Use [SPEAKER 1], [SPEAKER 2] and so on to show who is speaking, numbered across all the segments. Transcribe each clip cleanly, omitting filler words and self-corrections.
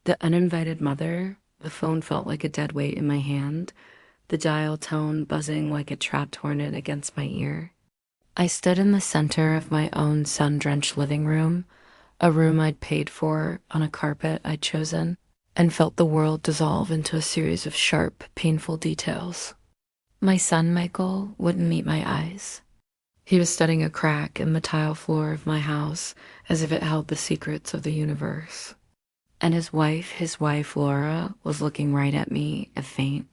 [SPEAKER 1] The uninvited mother, the phone felt like a dead weight in my hand, the dial tone buzzing like a trapped hornet against my ear. I stood in the center of my own sun-drenched living room, a room I'd paid for on a carpet I'd chosen, and felt the world dissolve into a series of sharp, painful details. My son, Michael, wouldn't meet my eyes. He was studying a crack in the tile floor of my house as if it held the secrets of the universe. And his wife Laura, was looking right at me, a faint,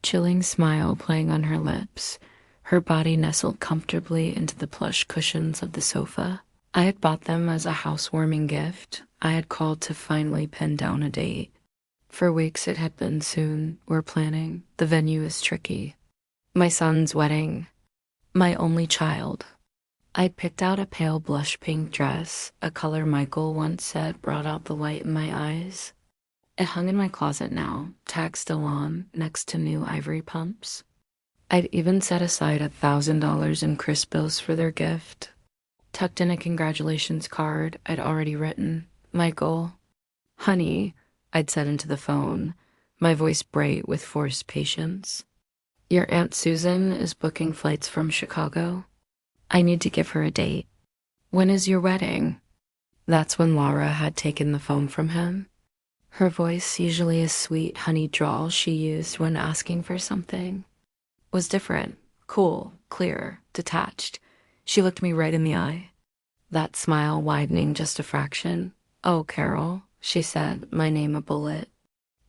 [SPEAKER 1] chilling smile playing on her lips, her body nestled comfortably into the plush cushions of the sofa. I had bought them as a housewarming gift. I had called to finally pin down a date. For weeks it had been soon. We're planning. The venue is tricky. My son's wedding. My only child. I'd picked out a pale blush pink dress, a color Michael once said brought out the light in my eyes. It hung in my closet now, tag still on, next to new ivory pumps. I'd even set aside $1,000 in crisp bills for their gift, tucked in a congratulations card I'd already written. Michael. Honey, I'd said into the phone, my voice bright with forced patience. Your Aunt Susan is booking flights from Chicago. I need to give her a date. When is your wedding? That's when Laura had taken the phone from him. Her voice, usually a sweet honey drawl she used when asking for something, was different, cool, clear, detached. She looked me right in the eye, that smile widening just a fraction. Oh, Carol, she said, my name a bullet.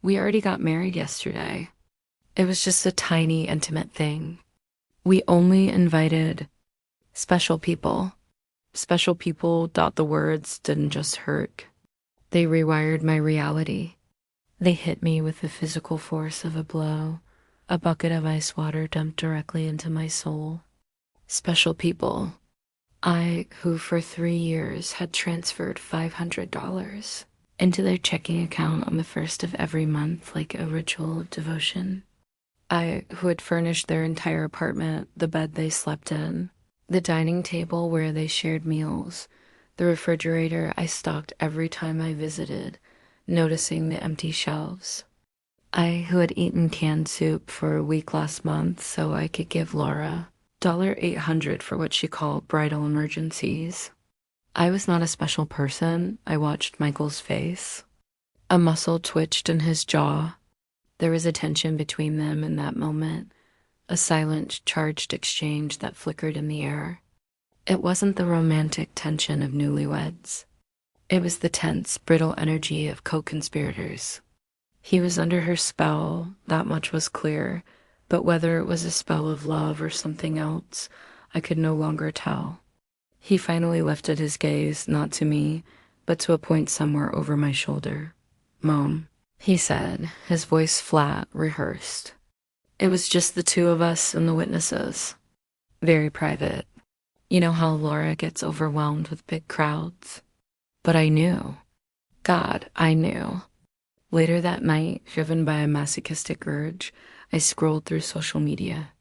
[SPEAKER 1] We already got married yesterday. It was just a tiny, intimate thing. We only invited special people. Special people. The words didn't just hurt. They rewired my reality. They hit me with the physical force of a blow, a bucket of ice water dumped directly into my soul. Special people. I, who for 3 years had transferred $500 into their checking account on the first of every month like a ritual of devotion. I, who had furnished their entire apartment, the bed they slept in, the dining table where they shared meals, the refrigerator I stocked every time I visited, noticing the empty shelves. I, who had eaten canned soup for a week last month so I could give Laura $800 for what she called bridal emergencies. I was not a special person. I watched Michael's face. A muscle twitched in his jaw. There was a tension between them in that moment, a silent, charged exchange that flickered in the air. It wasn't the romantic tension of newlyweds. It was the tense, brittle energy of co-conspirators. He was under her spell, that much was clear, but whether it was a spell of love or something else, I could no longer tell. He finally lifted his gaze, not to me, but to a point somewhere over my shoulder. Mom, he said, his voice flat, rehearsed. It was just the two of us and the witnesses. Very private. You know how Laura gets overwhelmed with big crowds? But I knew. God, I knew. Later that night, driven by a masochistic urge, I scrolled through social media.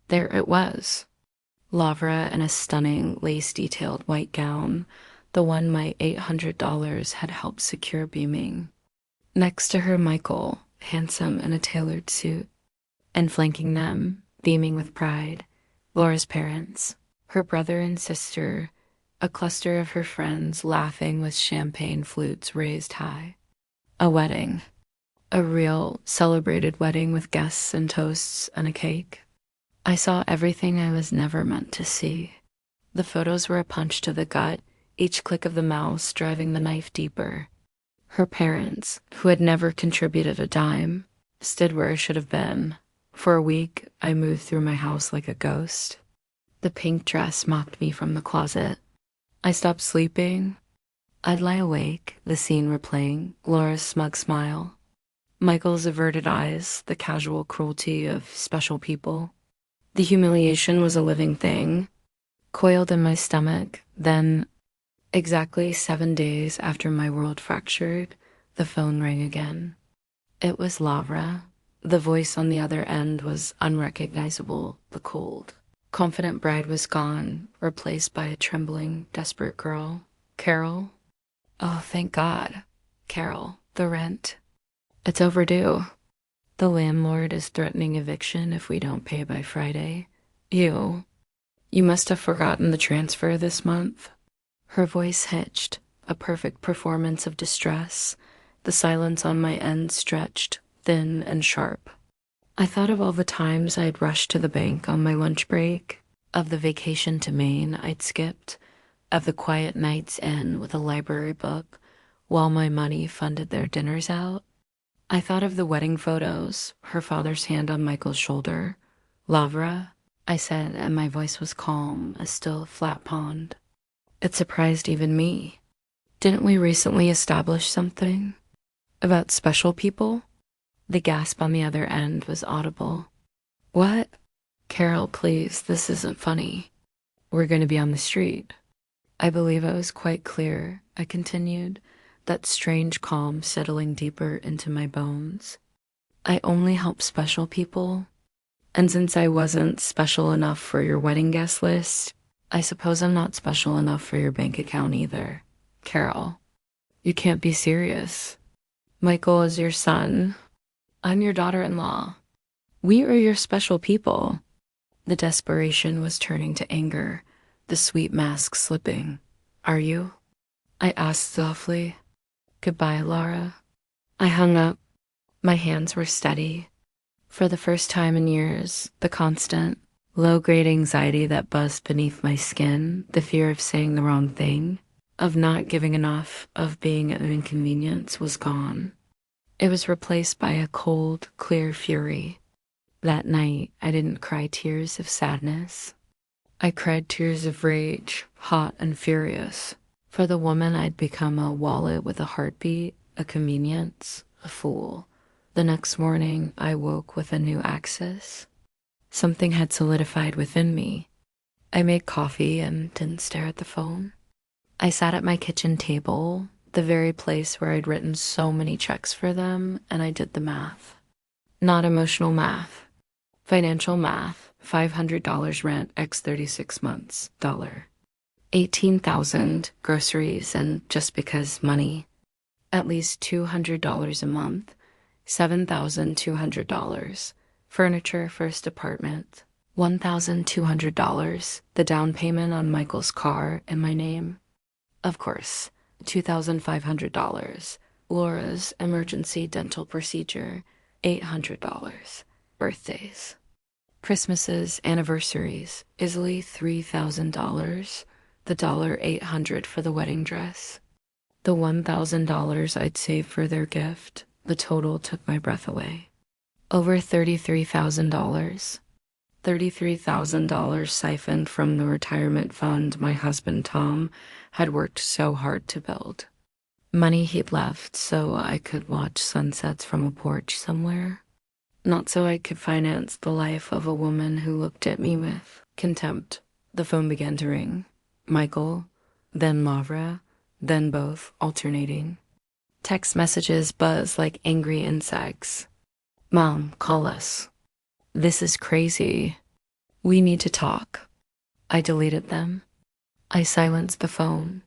[SPEAKER 1] There it was. Lavra in a stunning, lace-detailed white gown, the one my $800 had helped secure beaming. Next to her, Michael, handsome in a tailored suit. And flanking them, beaming with pride, Laura's parents, her brother and sister, a cluster of her friends laughing with champagne flutes raised high. A wedding. A real, celebrated wedding with guests and toasts and a cake. I saw everything I was never meant to see. The photos were a punch to the gut, each click of the mouse driving the knife deeper. Her parents, who had never contributed a dime, stood where I should have been. For a week, I moved through my house like a ghost. The pink dress mocked me from the closet. I stopped sleeping. I'd lie awake, the scene replaying, Laura's smug smile, Michael's averted eyes, the casual cruelty of special people. The humiliation was a living thing, coiled in my stomach. Then, exactly 7 days after my world fractured, the phone rang again. It was Lavra. The voice on the other end was unrecognizable, the cold. Confident bride was gone, replaced by a trembling, desperate girl. Carol? Oh, thank God. Carol, The rent. It's overdue. The landlord is threatening eviction if we don't pay by Friday. You must have forgotten the transfer this month. Her voice hitched, a perfect performance of distress. The silence on my end stretched, thin and sharp. I thought of all the times I'd rushed to the bank on my lunch break, of the vacation to Maine I'd skipped, of the quiet nights in with a library book while my money funded their dinners out. I thought of the wedding photos, her father's hand on Michael's shoulder. Lavra, I said, and my voice was calm, a still flat pond. It surprised even me. Didn't we recently establish something? About special people? The gasp on the other end was audible. What? Carol, please, this isn't funny. We're going to be on the street. I believe I was quite clear, I continued, that strange calm settling deeper into my bones. I only help special people. And since I wasn't special enough for your wedding guest list, I suppose I'm not special enough for your bank account either. Carol, you can't be serious. Michael is your son. I'm your daughter-in-law. We are your special people. The desperation was turning to anger, the sweet mask slipping. Are you? I asked softly. Goodbye, Laura. I hung up. My hands were steady. For the first time in years, the constant, low-grade anxiety that buzzed beneath my skin, the fear of saying the wrong thing, of not giving enough, of being an inconvenience, was gone. It was replaced by a cold, clear fury. That night, I didn't cry tears of sadness. I cried tears of rage, hot and furious. For the woman I'd become, a wallet with a heartbeat, a convenience, a fool. The next morning, I woke with a new axis. Something had solidified within me. I made coffee and didn't stare at the phone. I sat at my kitchen table, the very place where I'd written so many checks for them, and I did the math. Not emotional math. Financial math. $500 rent x 36 months, dollar. 18,000 groceries, and just because money. At least $200 a month. $7,200. Furniture, first apartment. $1,200. The down payment on Michael's car in my name. Of course. $2,500. Laura's emergency dental procedure, $800. Birthdays. Christmases, anniversaries, easily $3,000. The $800 for the wedding dress. The $1,000 I'd saved for their gift. The total took my breath away. Over $33,000. $33,000 siphoned from the retirement fund my husband Tom had worked so hard to build. Money he'd left so I could watch sunsets from a porch somewhere. Not so I could finance the life of a woman who looked at me with contempt. The phone began to ring. Michael, then Lavra, then both, alternating. Text messages buzz like angry insects. Mom, call us. This is crazy. We need to talk. I deleted them. I silenced the phone.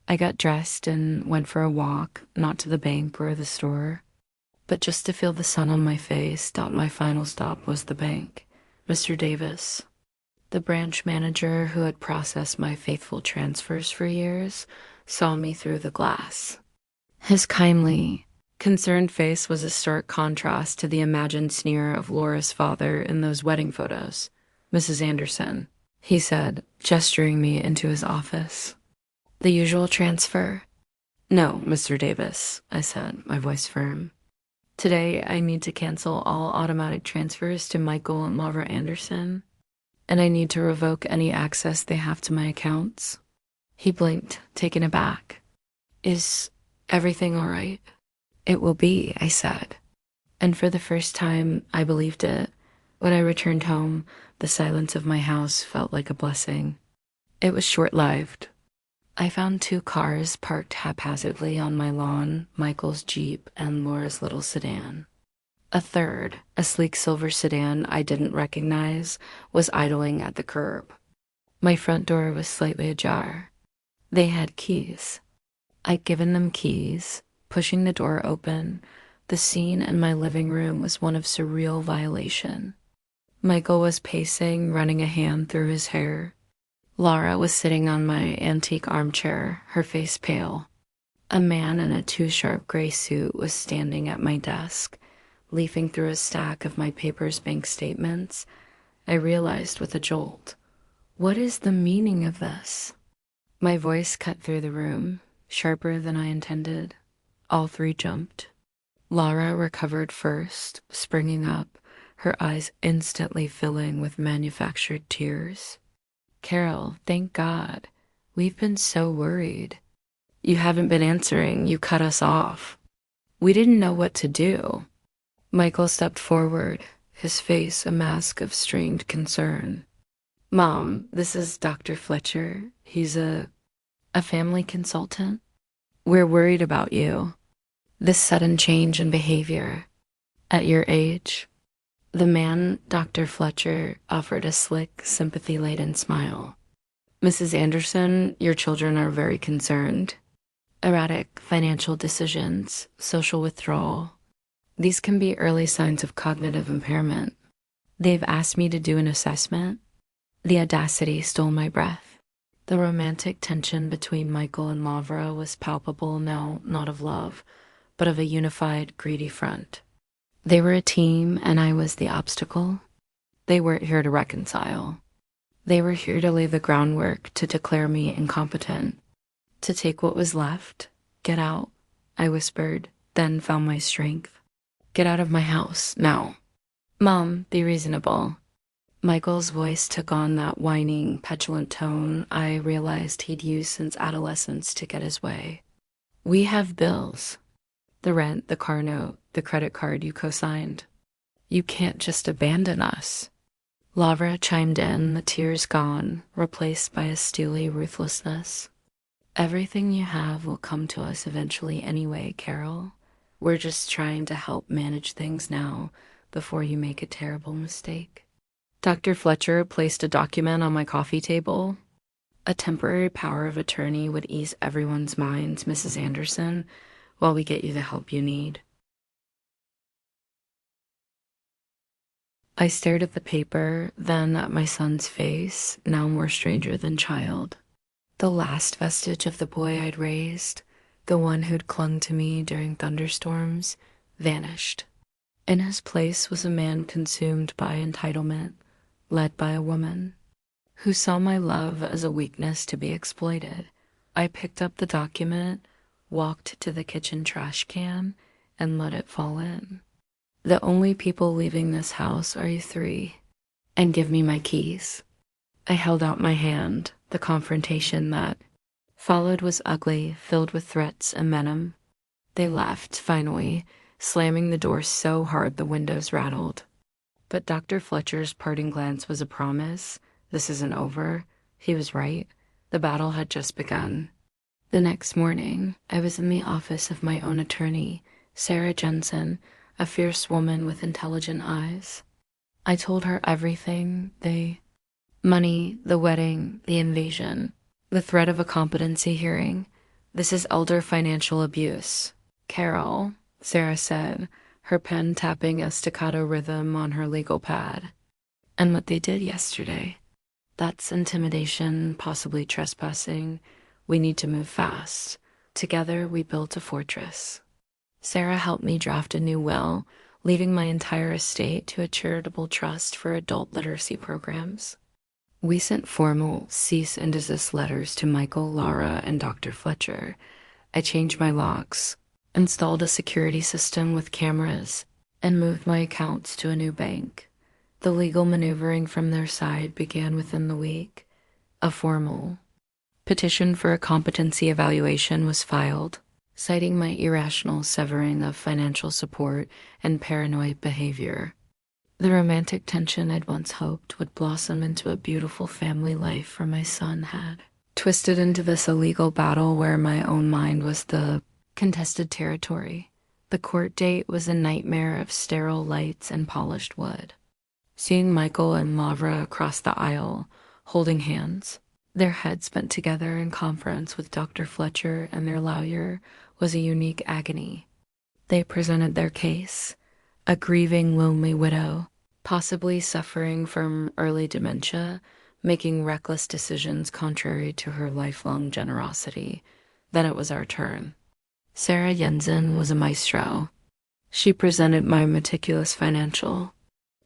[SPEAKER 1] I got dressed and went for a walk, not to the bank or the store, but just to feel the sun on my face. Thought my final stop was the bank. Mr. Davis, the branch manager who had processed my faithful transfers for years, saw me through the glass. His kindly, concerned face was a stark contrast to the imagined sneer of Laura's father in those wedding photos. Mrs. Anderson, he said, gesturing me into his office. The usual transfer? No, Mr. Davis, I said, my voice firm. Today, I need to cancel all automatic transfers to Michael and Lavra Anderson, and I need to revoke any access they have to my accounts. He blinked, taken aback. Is everything all right? It will be, I said. And for the first time, I believed it. When I returned home, the silence of my house felt like a blessing. It was short-lived. I found 2 cars parked haphazardly on my lawn, Michael's Jeep and Laura's little sedan. A third, a sleek silver sedan I didn't recognize, was idling at the curb. My front door was slightly ajar. They had keys. I'd given them keys, Pushing the door open, the scene in my living room was one of surreal violation. Michael was pacing, running a hand through his hair. Laura was sitting on my antique armchair, her face pale. A man in a too-sharp gray suit was standing at my desk, leafing through a stack of my paper's bank statements. I realized with a jolt, what is the meaning of this? My voice cut through the room, sharper than I intended. All three jumped. Laura recovered first, springing up, her eyes instantly filling with manufactured tears. Carol, thank God. We've been so worried. You haven't been answering. You cut us off. We didn't know what to do. Michael stepped forward, his face a mask of strained concern. Mom, this is Dr. Fletcher. He's a family consultant. We're worried about you. This sudden change in behavior. At your age. The man, Dr. Fletcher, offered a slick, sympathy-laden smile. Mrs. Anderson, your children are very concerned. Erratic financial decisions, social withdrawal. These can be early signs of cognitive impairment. They've asked me to do an assessment. The audacity stole my breath. The romantic tension between Michael and Lavra was palpable now, not of love, but of a unified, greedy front. They were a team, and I was the obstacle. They weren't here to reconcile. They were here to lay the groundwork to declare me incompetent. To take what was left. Get out, I whispered, then found my strength. Get out of my house, now. Mom, be reasonable. Michael's voice took on that whining, petulant tone I realized he'd used since adolescence to get his way. We have bills. The rent, the car note, the credit card you co-signed. You can't just abandon us. Lavra chimed in, the tears gone, replaced by a steely ruthlessness. Everything you have will come to us eventually anyway, Carol. We're just trying to help manage things now before you make a terrible mistake. Dr. Fletcher placed a document on my coffee table. A temporary power of attorney would ease everyone's minds, Mrs. Anderson, while we get you the help you need. I stared at the paper, then at my son's face, now more stranger than child. The last vestige of the boy I'd raised, the one who'd clung to me during thunderstorms, vanished. In his place was a man consumed by entitlement, led by a woman, who saw my love as a weakness to be exploited. I picked up the document, walked to the kitchen trash can, and let it fall in. The only people leaving this house are you three, and give me my keys. I held out my hand. The confrontation that followed was ugly, filled with threats and venom. They left, finally, slamming the door so hard the windows rattled. But Dr. Fletcher's parting glance was a promise. This isn't over. He was right. The battle had just begun. The next morning, I was in the office of my own attorney, Sarah Jensen, a fierce woman with intelligent eyes. I told her everything. Money, the wedding, the invasion, the threat of a competency hearing. This is elder financial abuse. Carol, Sarah said, her pen tapping a staccato rhythm on her legal pad. And what they did yesterday. That's intimidation, possibly trespassing. We need to move fast. Together, we built a fortress. Sarah helped me draft a new will, leaving my entire estate to a charitable trust for adult literacy programs. We sent formal cease and desist letters to Michael, Laura, and Dr. Fletcher. I changed my locks, installed a security system with cameras, and moved my accounts to a new bank. The legal maneuvering from their side began within the week. A formal petition for a competency evaluation was filed, citing my irrational severing of financial support and paranoid behavior. The romantic tension I'd once hoped would blossom into a beautiful family life for my son had twisted into this illegal battle where my own mind was the contested territory. The court date was a nightmare of sterile lights and polished wood. Seeing Michael and Lavra across the aisle, holding hands, their heads bent together in conference with Dr. Fletcher and their lawyer, was a unique agony. They presented their case: a grieving, lonely widow, possibly suffering from early dementia, making reckless decisions contrary to her lifelong generosity. Then it was our turn. Sarah Jensen was a maestro. She presented my meticulous financial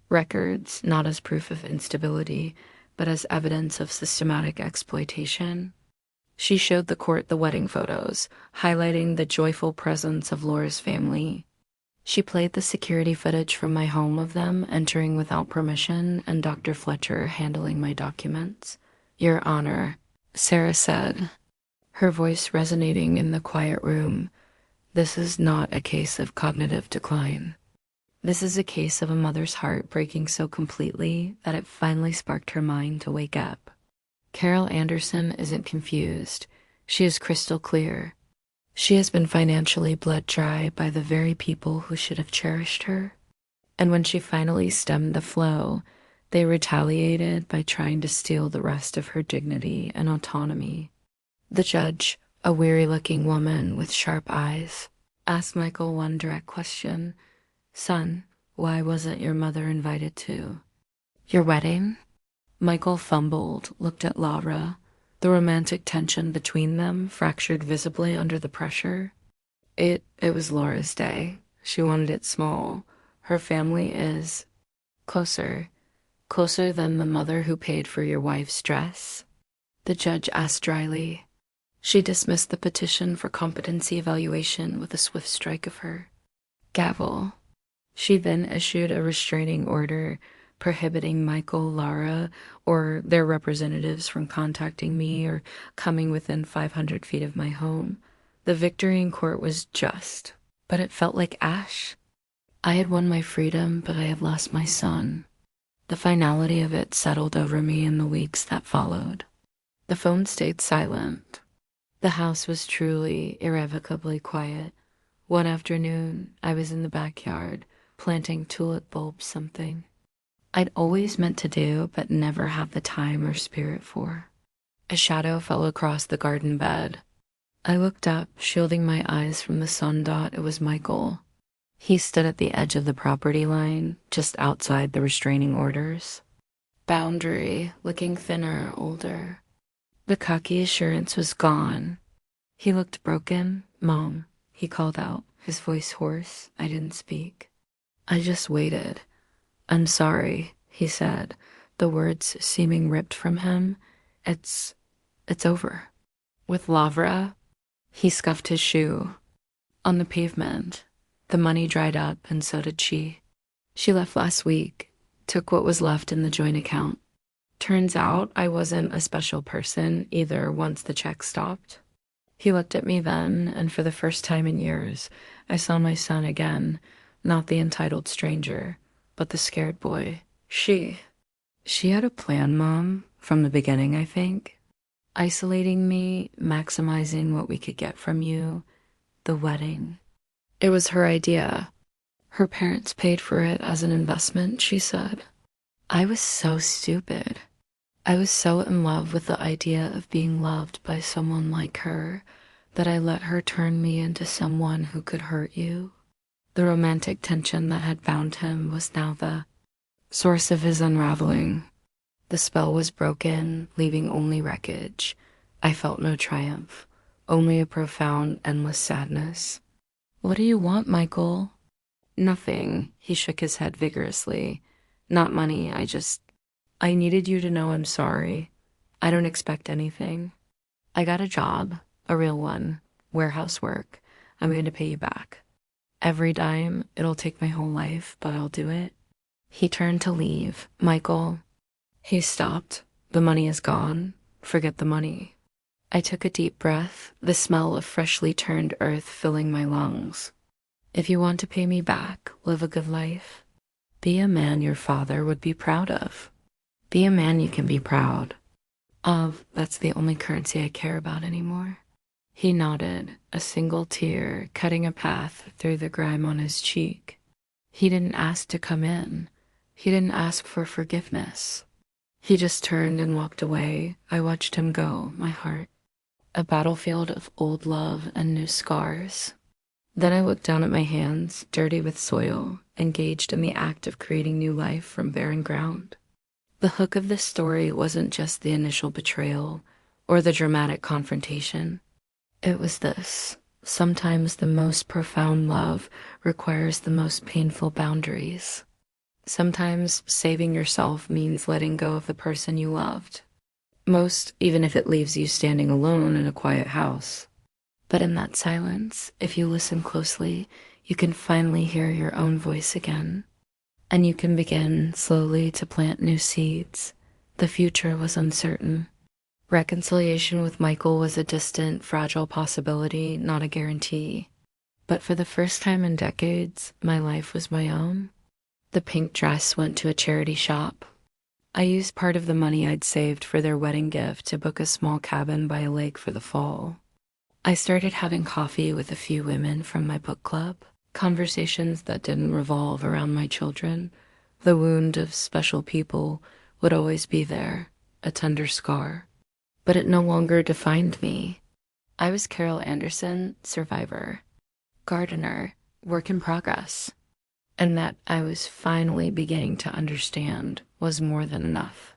[SPEAKER 1] records not as proof of instability, but as evidence of systematic exploitation. She showed the court the wedding photos, highlighting the joyful presence of Laura's family. She played the security footage from my home of them entering without permission and Dr. Fletcher handling my documents. "Your Honor," Sarah said, her voice resonating in the quiet room, "this is not a case of cognitive decline. This is a case of a mother's heart breaking so completely that it finally sparked her mind to wake up. Carol Anderson isn't confused. She is crystal clear. She has been financially bled dry by the very people who should have cherished her. And when she finally stemmed the flow, they retaliated by trying to steal the rest of her dignity and autonomy." The judge, a weary-looking woman with sharp eyes, asked Michael one direct question. "Son, why wasn't your mother invited to your wedding?" Michael fumbled, looked at Laura. The romantic tension between them fractured visibly under the pressure. It was Laura's day. She wanted it small. Her family is closer than the mother who paid for your wife's dress, the judge asked dryly. She dismissed the petition for competency evaluation with a swift strike of her gavel. She then issued a restraining order prohibiting Michael, Laura, or their representatives from contacting me or coming within 500 feet of my home. The victory in court was just, but it felt like ash. I had won my freedom, but I had lost my son. The finality of it settled over me in the weeks that followed. The phone stayed silent. The house was truly, irrevocably quiet. One afternoon, I was in the backyard, planting tulip bulbs something I'd always meant to do, but never had the time or spirit for. A shadow fell across the garden bed. I looked up, shielding my eyes from the sun dot. It was Michael. He stood at the edge of the property line, just outside the restraining orders. Boundary, looking thinner, older. The cocky assurance was gone. He looked broken. "Mom," he called out, his voice hoarse. I didn't speak. I just waited. "I'm sorry," he said, the words seeming ripped from him. It's over." With Lavra, he scuffed his shoe. On the pavement, the money dried up and so did she. She left last week, took what was left in the joint account. Turns out I wasn't a special person either once the check stopped. He looked at me then, and for the first time in years, I saw my son again, not the entitled stranger, but the scared boy. She had a plan, Mom, from the beginning, I think. Isolating me, maximizing what we could get from you, the wedding. It was her idea. Her parents paid for it as an investment, she said. I was so stupid. I was so in love with the idea of being loved by someone like her that I let her turn me into someone who could hurt you. The romantic tension that had bound him was now the source of his unraveling. The spell was broken, leaving only wreckage. I felt no triumph, only a profound, endless sadness. What do you want, Michael? Nothing. He shook his head vigorously. Not money, I needed you to know I'm sorry. I don't expect anything. I got a job, a real one, warehouse work. I'm going to pay you back. Every dime, it'll take my whole life, but I'll do it. He turned to leave. Michael. He stopped. The money is gone. Forget the money. I took a deep breath, the smell of freshly turned earth filling my lungs. If you want to pay me back, live a good life. Be a man your father would be proud of. Be a man you can be proud of. That's the only currency I care about anymore. He nodded, a single tear cutting a path through the grime on his cheek. He didn't ask to come in. He didn't ask for forgiveness. He just turned and walked away. I watched him go, my heart a battlefield of old love and new scars. Then I looked down at my hands, dirty with soil, engaged in the act of creating new life from barren ground. The hook of this story wasn't just the initial betrayal or the dramatic confrontation. It was this. Sometimes the most profound love requires the most painful boundaries. Sometimes saving yourself means letting go of the person you loved. Most, even if it leaves you standing alone in a quiet house. But in that silence, if you listen closely, you can finally hear your own voice again. And you can begin slowly to plant new seeds. The future was uncertain. Reconciliation with Michael was a distant, fragile possibility, not a guarantee. But for the first time in decades, my life was my own. The pink dress went to a charity shop. I used part of the money I'd saved for their wedding gift to book a small cabin by a lake for the fall. I started having coffee with a few women from my book club, conversations that didn't revolve around my children. The wound of special people would always be there, a tender scar. But it no longer defined me. I was Carol Anderson, survivor, gardener, work in progress. And that I was finally beginning to understand was more than enough.